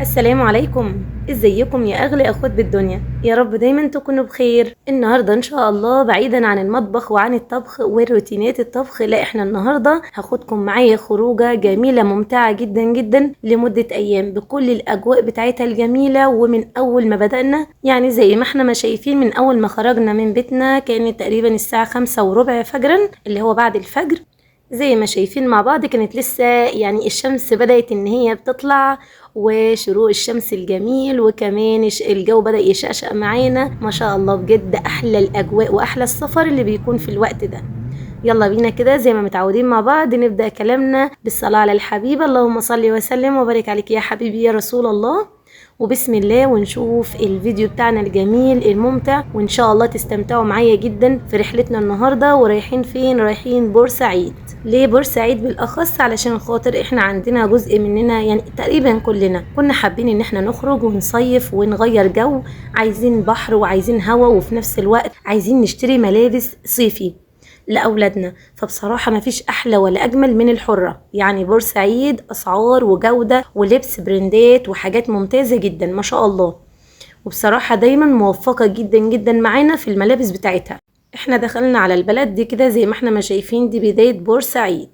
السلام عليكم. ازيكم يا اغلى اخوات بالدنيا؟ يا رب دايما تكونوا بخير. النهارده ان شاء الله بعيدا عن المطبخ وعن الطبخ والروتينات الطبخ، لا احنا النهارده هاخدكم معايا خروجه جميله ممتعه جدا جدا لمده ايام بكل الاجواء بتاعتها الجميله. ومن اول ما بدأنا يعني زي ما احنا ما شايفين، من اول ما خرجنا من بيتنا كانت تقريبا الساعه 5:15 فجرا اللي هو بعد الفجر. زي ما شايفين مع بعض كانت لسه يعني الشمس بدأت ان هي بتطلع، وشروق الشمس الجميل، وكمان الجو بدأ يشقشق معانا ما شاء الله. بجد احلى الاجواء واحلى السفر اللي بيكون في الوقت ده. يلا بينا كده زي ما متعودين مع بعض نبدأ كلامنا بالصلاة على الحبيب. اللهم صل وسلم وبارك عليك يا حبيبي يا رسول الله. وبسم الله ونشوف الفيديو بتاعنا الجميل الممتع، وان شاء الله تستمتعوا معايا جدا في رحلتنا النهارده. ورايحين فين؟ رايحين بورسعيد. ليه بورسعيد بالاخص؟ علشان خاطر احنا عندنا جزء مننا يعني تقريبا كلنا كنا حابين ان احنا نخرج ونصيف ونغير جو، عايزين بحر وعايزين هوا، وفي نفس الوقت عايزين نشتري ملابس صيفي لأولادنا. فبصراحة مفيش أحلى ولا أجمل من الحرة. يعني بورسعيد أسعار وجودة ولبس برندات وحاجات ممتازة جدا ما شاء الله، وبصراحة دايما موفقة جدا جدا معانا في الملابس بتاعتها. احنا دخلنا على البلد دي كده زي ما احنا ما شايفين، دي بداية بورسعيد.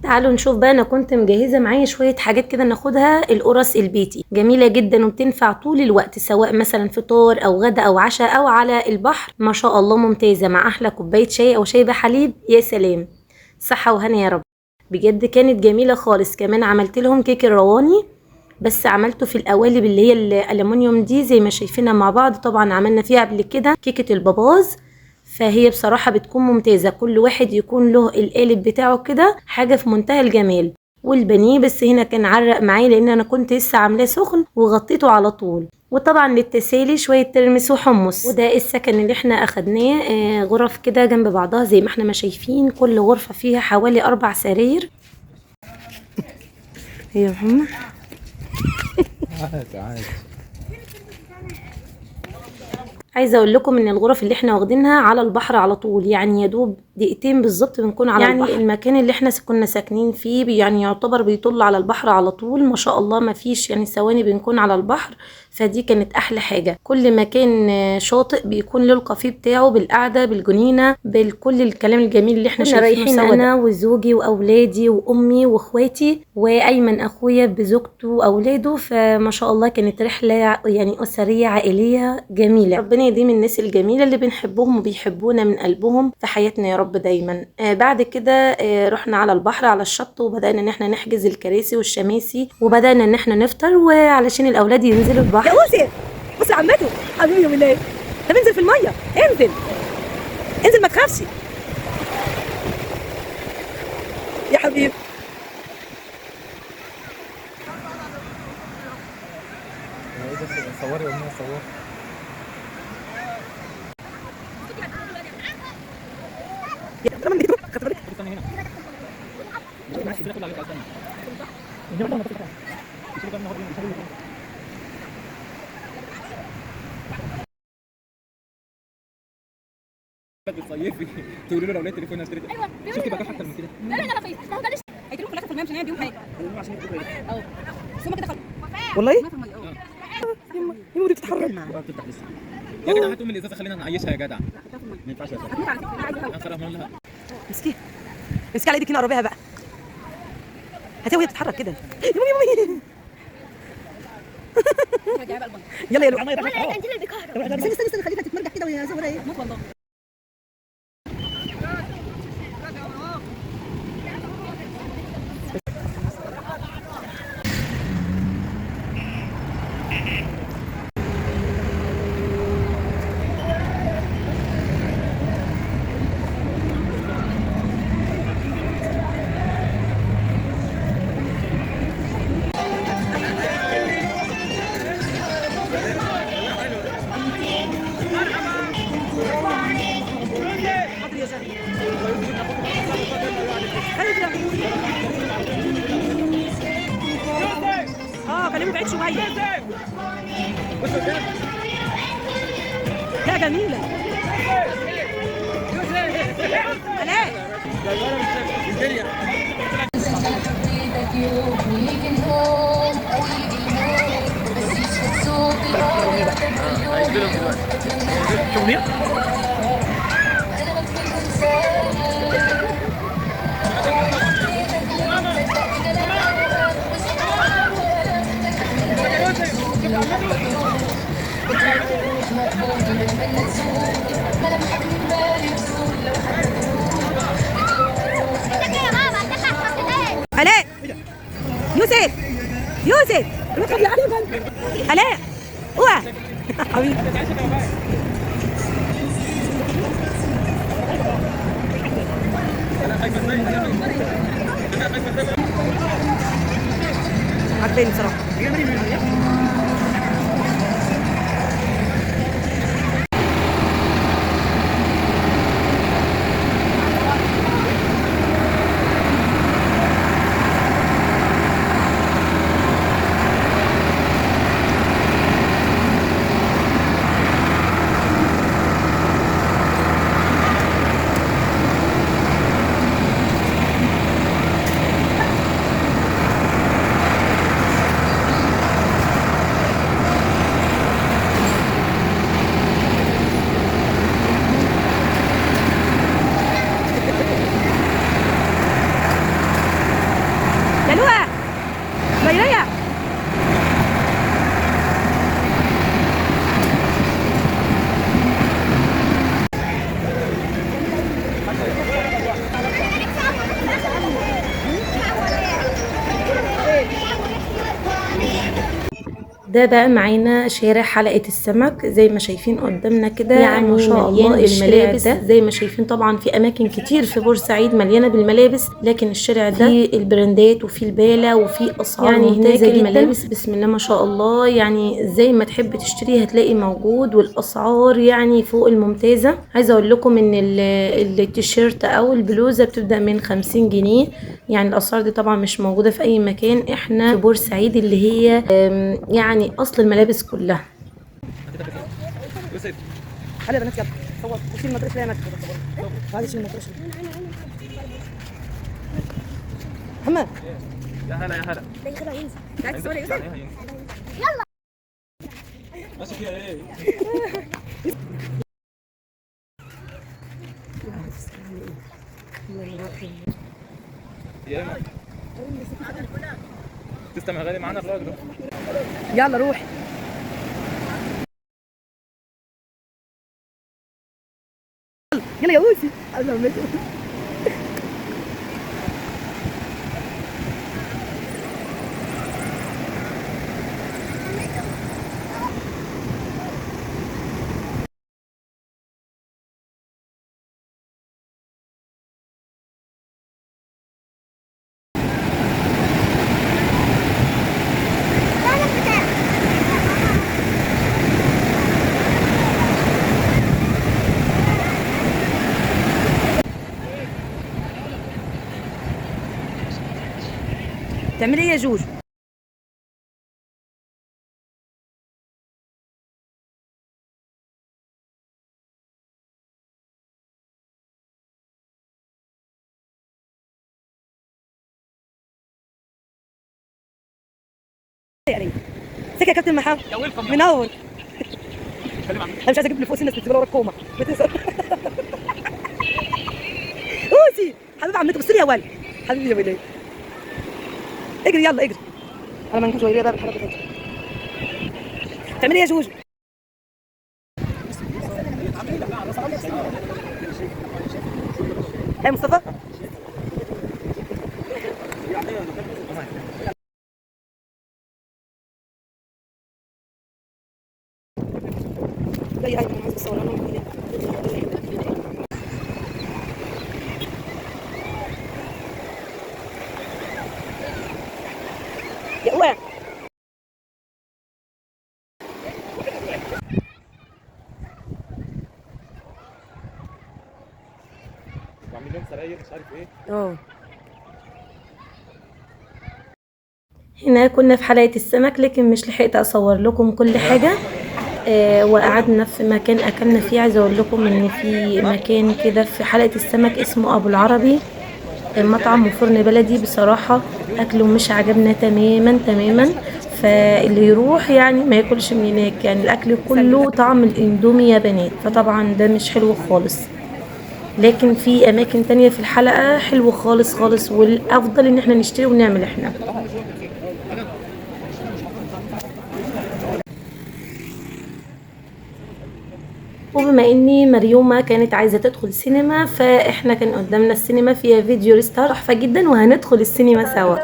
تعالوا نشوف بقى. انا كنت مجهزه معايا شويه حاجات كده ناخدها. القرص البيتي جميله جدا وبتنفع طول الوقت، سواء مثلا فطار او غدا او عشاء او على البحر، ما شاء الله ممتازه مع احلى كوبايه شاي او شاي بحليب. يا سلام، صحه وهنا يا رب. بجد كانت جميله خالص. كمان عملت لهم كيك الرواني، بس عملته في القوالب اللي هي الالومنيوم دي زي ما شايفينها مع بعض. طبعا عملنا فيها قبل كده كيكه الباباز، فهي بصراحة بتكون ممتازة. كل واحد يكون له القالب بتاعه كده، حاجة في منتهى الجمال. والبانيه بس هنا كان عرق معايا لان انا كنت لسه عاملاه سخن وغطيته على طول. وطبعا للتسالي شوية ترمس وحمص. وده السكن اللي احنا اخدناه، غرف كده جنب بعضها زي ما احنا ما شايفين. كل غرفة فيها حوالي 4 سراير. هي يا محمد عادي. عايزه اقول لكم ان الغرف اللي احنا واخدينها على البحر على طول، يعني يا دوب دقيقتين بالظبط بنكون على البحر. المكان اللي احنا كنا ساكنين فيه يعني يعتبر بيطل على البحر على طول ما شاء الله، ما فيش يعني ثواني بنكون على البحر. فدي كانت احلى حاجه. كل مكان شاطئ بيكون له الكافيه بتاعه بالقعده بالجنينه بالكل الكلام الجميل اللي احنا شايفينه رايحين سوا. انا وزوجي واولادي وامي واخواتي وايمن اخويا بزوجته واولاده. فما شاء الله كانت رحله يعني اسريه عائليه جميله. ربنا يديم الناس الجميله اللي بنحبهم وبيحبونا من قلبهم في حياتنا يا رب دايما. بعد كده رحنا على البحر على الشط، وبدانا ان احنا نحجز الكراسي والشماسي، وبدانا ان احنا نفطر وعلشان الاولاد ينزلوا البحر. يا اوسي بص لعمته حبيبي يوم الليل. طب انزل في الميه، انزل انزل ما تخافش يا حبيبي. صوري والله صور. يا كمان بيدو خدت بالك. استنى هنا. بتصيفي تقولي له لو لقيت تليفون اشتريت. ايوه شفتي بقى اكتر من كده. لا خايف. ما هو ده لسه هيتركوا في الاخر في الميه مش هنعمل بيهم حاجه. اه بس هم كده خلاص والله. يا ودي بتتحرك. بتفتح لسه. يا جدع هاتوا من الازازه خلينا نعيشها يا جدع. ما ينفعش يا جدع. مسكيه مسكيه على ايدك هنا قربيها بقى. هاتيها وهي بتتحرك كده. يا مامي يلا يا لو استني خليها تتمرجح كده ويا زهره ايه موت والله. خليهم بعيد شويه. لا جميله. شو منيح؟ علاء يوسف يوسف ادخل يا علي. علاء اوعى حبيبي. عجباني بصراحه. ده بقى معانا شارع حلقة السمك زي ما شايفين قدامنا كده، يعني ما شاء الله الملابس زي ما شايفين. طبعا في اماكن كتير في بورسعيد مليانة بالملابس، لكن الشارع ده فيه البراندات وفيه البالة وفيه اسعار يعني ممتازة جدا. الملابس بسم الله ما شاء الله، يعني زي ما تحب تشتري هتلاقي موجود، والاسعار يعني فوق الممتازة. عايزة اقول لكم ان التيشيرت او البلوزة بتبدأ من 50 جنيه. يعني الاسعار دي طبعا مش موجودة في اي مكان. احنا في بورسعيد اللي هي يعني اصل الملابس كلها. يوسف هلا يا بنات يلا صور وشيل المطرش. لا يا مكتب هذا شيل المطرش. محمد يا هلا يا هلا. تعال تصور يا يوسف. يلا ماشي فيها ايه؟ يا اما تستمع غالي معانا الراجل ده. يلا روح. يلا يا يوسف. تعملي ايه يا جوج؟ سكة يا كابتن محمد منور. انا مش عايزه اجيب اللي فوق سنه بتجيب ورا الكومه. اوسي حبيبي عمتي بصي لي يا ولد. حبيبي يا ولد اجري يلا اجري. انا ما نجيبش ويليه ده بالحركه دي. تعملي ايه يا جوجو؟ هاي مصطفى هاي من حزب الصور. يا اوعى بعمل لهم سراير مش عارف ايه. هنا كنا في حلقة السمك، لكن مش لحقت اصور لكم كل حاجة. وقعدنا في مكان اكلنا فيه. عايزه اقول لكم ان في مكان كده في حلقة السمك اسمه ابو العربي، مطعم وفرن بلدي. بصراحة اكله مش عجبنا تماما تماما. فاللي يروح يعني ما ياكلش من هناك، يعني الاكل كله طعم الاندومي يا بنات، فطبعا ده مش حلو خالص. لكن في اماكن تانية في الحلقة حلو خالص خالص، والافضل ان احنا نشتري ونعمل احنا. وبما اني مريومة كانت عايزة تدخل سينما، فاحنا كان قدامنا السينما فيها فيديو ريستار تحفة جدا، وهندخل السينما سوا.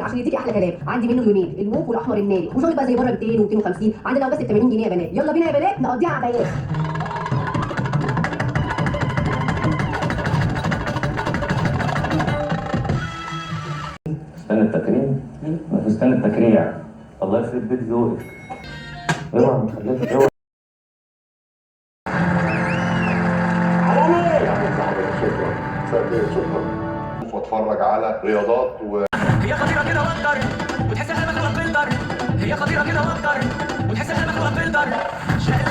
عشان يديكي احلى كلام عندي منه لونين، الموف والاحمر الناري، ومش هقول بقى زي بره 200 و250، عندنا بس ب 80 جنيه يا بنات. يلا بينا يا بنات نقضيها عبايات. فستان التكريم؟ ده فستان التكريع. الله يخرب بيت ذوقك. اوعى ما تخليش اوعى. واتفرج على رياضات هي خطيرة كده واقدر وتحس انها مخلوقة بتقدر. هي خطيرة كده واقدر وتحس انها مخلوقة بتقدر.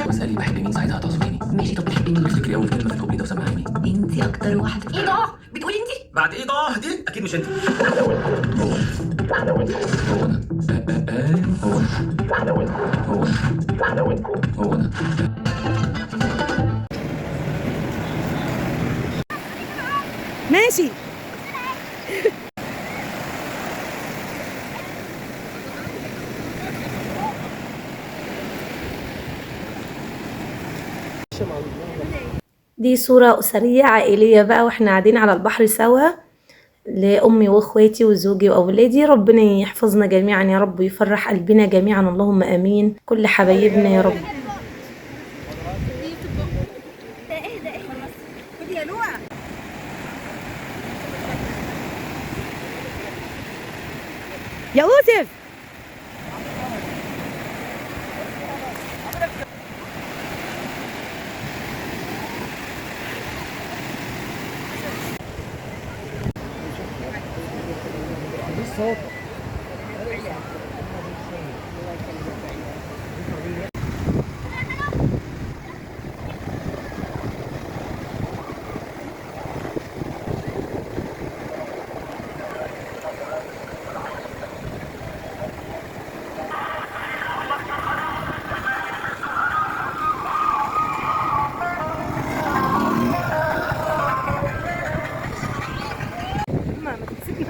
واسألي بحب مين ساعتها هتعصريني. ماشي طب بتحبي مين؟ افتكري اول كلمة في الكوبليه ده وسمعيني. انتي اكتر واحدة. ايه ده؟ بتقولي انت؟ بعد ايه ده؟ دي اكيد مش انت. هو انا هو انا ماشي. دي صورة أسرية عائلية بقى، واحنا قاعدين على البحر سوا، لأمي وأخواتي وزوجي وأولادي. ربنا يحفظنا جميعا يا رب، ويفرح قلبنا جميعا، اللهم آمين. كل حبايبنا يا رب. يا يوسف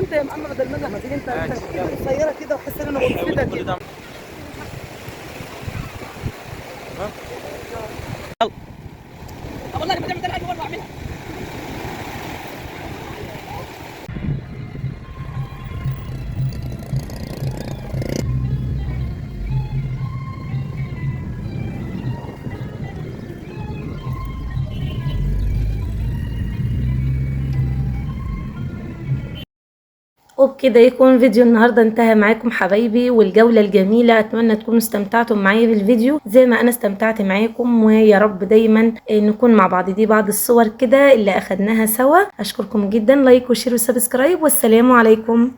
انت يا محمد، بدل ما تيجي انت قصيره كده وحس ان انا بنفذك كده. والله انا بدي اعمل حاجه واعملها. وبكده يكون فيديو النهاردة انتهى معاكم حبايبي، والجولة الجميلة. اتمنى تكونوا استمتعتم معايا بالفيديو زي ما انا استمتعت معاكم، ويا رب دايما نكون مع بعض. دي بعض الصور كده اللي اخدناها سوا. اشكركم جدا، لايك وشير وسبسكرايب، والسلام عليكم.